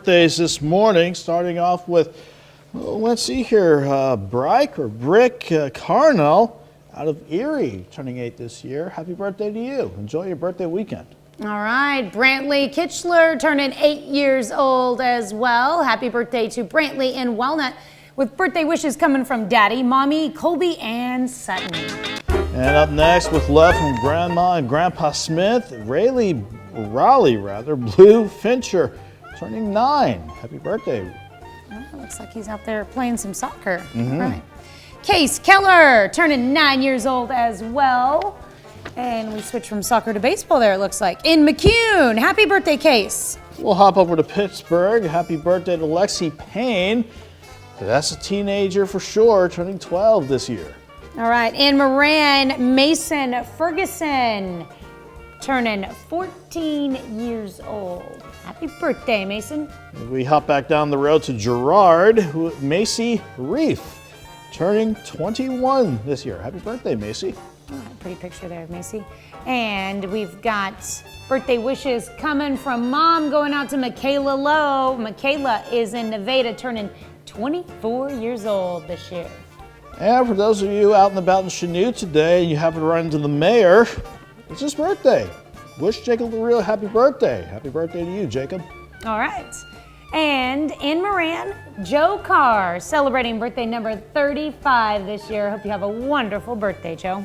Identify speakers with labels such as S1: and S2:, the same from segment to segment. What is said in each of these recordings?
S1: birthdays this morning, starting off with, let's see here, Brick Carnell out of Erie, turning 8 this year. Happy birthday to you. Enjoy your birthday weekend.
S2: All right, Brantley Kichler turning 8 years old as well. Happy birthday to Brantley in Walnut, with birthday wishes coming from Daddy, Mommy, Colby, and Sutton.
S1: And up next, with love from Grandma and Grandpa Smith, Raleigh, Blue Fincher, turning 9. Happy birthday.
S2: Oh, looks like he's out there playing some soccer. All right. Case Keller turning 9 years old as well. And we switch from soccer to baseball there, it looks like. In McCune, happy birthday, Case.
S1: We'll hop over to Pittsburgh. Happy birthday to Lexi Payne. That's a teenager for sure, turning 12 this year.
S2: All right, in Moran, Mason Ferguson turning 14 years old. Happy birthday, Mason.
S1: We hop back down the road to Girard, Macy Reef, turning 21 this year. Happy birthday, Macy.
S2: Oh, pretty picture there, Macy. And we've got birthday wishes coming from Mom going out to Michaela Lowe. Michaela is in Nevada, turning 24 years old this year.
S1: And for those of you out and about in Chanute today and you happen to run into the mayor, it's his birthday. Wish Jacob the real happy birthday. Happy birthday to you, Jacob.
S2: All right. And in Moran, Joe Carr celebrating birthday number 35 this year. Hope you have a wonderful birthday, Joe.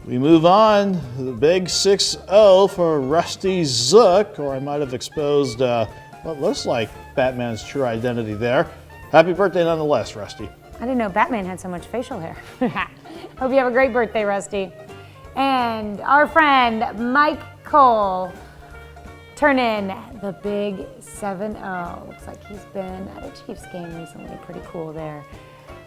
S1: We move on to the big 6-0 for Rusty Zook, or I might have exposed what looks like Batman's true identity there. Happy birthday nonetheless, Rusty.
S2: I didn't know Batman had so much facial hair. Hope you have a great birthday, Rusty. And our friend Mike Cole turning the big 7-0. Looks like he's been at a Chiefs game recently. Pretty cool there.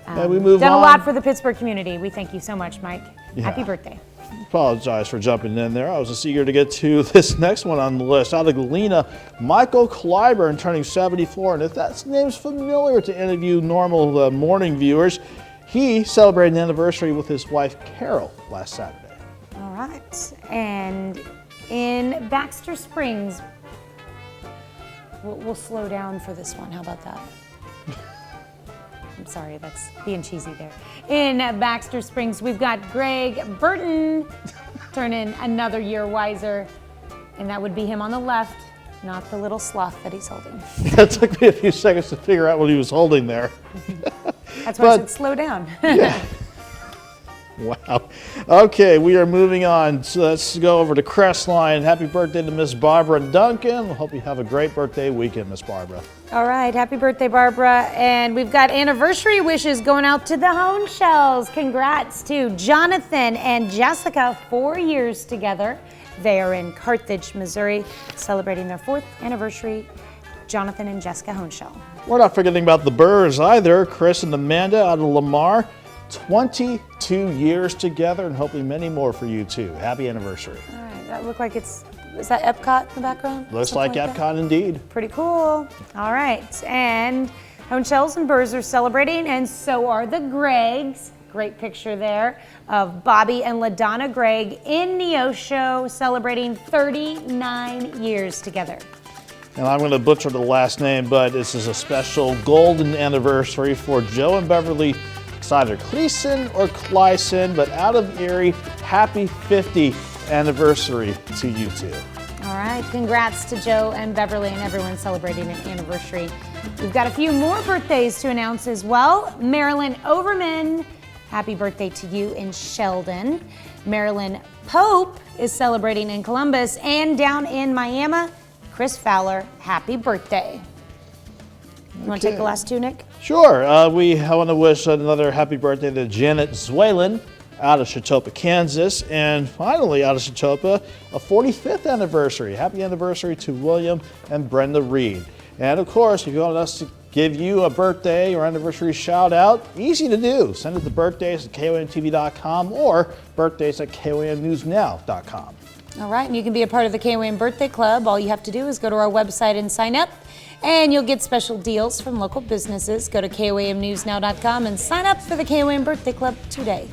S1: We move
S2: done
S1: on.
S2: A lot for the Pittsburgh community. We thank you so much, Mike.
S1: Yeah.
S2: Happy birthday.
S1: Apologize for jumping in there. I was just eager to get to this next one on the list. Out of Galena, Michael Clyburn turning 74. And if that name's familiar to any of you normal morning viewers, he celebrated an anniversary with his wife, Carol, last Saturday.
S2: All right. And in Baxter Springs, we'll slow down for this one. How about that? I'm sorry, that's being cheesy there. In Baxter Springs, we've got Greg Burton turning another year wiser. And that would be him on the left, not the little sloth that he's holding.
S1: That took me a few seconds to figure out what he was holding there.
S2: That's why I said slow down.
S1: Yeah. Wow. Okay, we are moving on. So let's go over to Crestline. Happy birthday to Miss Barbara Duncan. Hope you have a great birthday weekend, Miss Barbara.
S2: All right, happy birthday, Barbara. And we've got anniversary wishes going out to the Hone Shells. Congrats to Jonathan and Jessica, 4 years together. They are in Carthage, Missouri, celebrating their 4th anniversary. Jonathan and Jessica Honeshell.
S1: We're not forgetting about the Burrs either. Chris and Amanda out of Lamar. 22 years together, and hopefully many more for you too. Happy anniversary.
S2: All right, that look like is that Epcot in the background?
S1: Looks like Epcot indeed.
S2: Pretty cool. All right, and Honeshells and Burrs are celebrating, and so are the Gregs. Great picture there of Bobby and LaDonna Gregg in Neosho celebrating 39 years together.
S1: And I'm going to butcher the last name, but this is a special golden anniversary for Joe and Beverly. It's either Cleason or Clyson, but out of Erie, happy 50th anniversary to you two.
S2: All right, congrats to Joe and Beverly and everyone celebrating an anniversary. We've got a few more birthdays to announce as well. Marilyn Overman, happy birthday to you in Sheldon. Marilyn Pope is celebrating in Columbus, and down in Miami, Chris Fowler, happy birthday. You want to take the last two, Nick?
S1: Sure. I want to wish another happy birthday to Janet Zwalen out of Chautauqua, Kansas. And finally, out of Chautauqua, a 45th anniversary. Happy anniversary to William and Brenda Reed. And of course, if you want us to give you a birthday or anniversary shout out, easy to do. Send it to birthdays@KOAMTV.com or birthdays@KOAMNewsNow.com.
S2: All right, and you can be a part of the KOAM Birthday Club. All you have to do is go to our website and sign up, and you'll get special deals from local businesses. Go to KOAMNewsNow.com and sign up for the KOAM Birthday Club today.